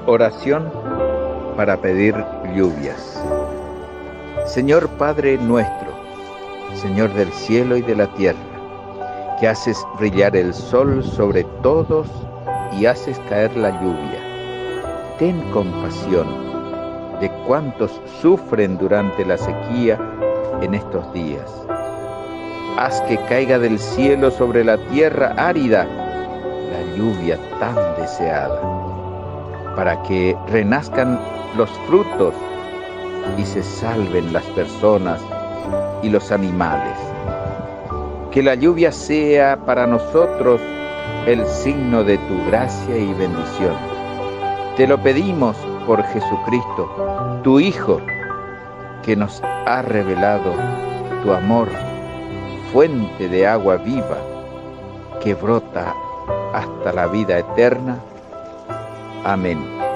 Oración para pedir lluvias. Señor Padre nuestro, Señor del cielo y de la tierra, que haces brillar el sol sobre todos y haces caer la lluvia, ten compasión de cuantos sufren durante la sequía en estos días. Haz que caiga del cielo sobre la tierra árida la lluvia tan deseada, para que renazcan los frutos y se salven las personas y los animales. Que la lluvia sea para nosotros el signo de tu gracia y bendición. Te lo pedimos por Jesucristo, tu Hijo, que nos ha revelado tu amor, fuente de agua viva, que brota hasta la vida eterna. Amén.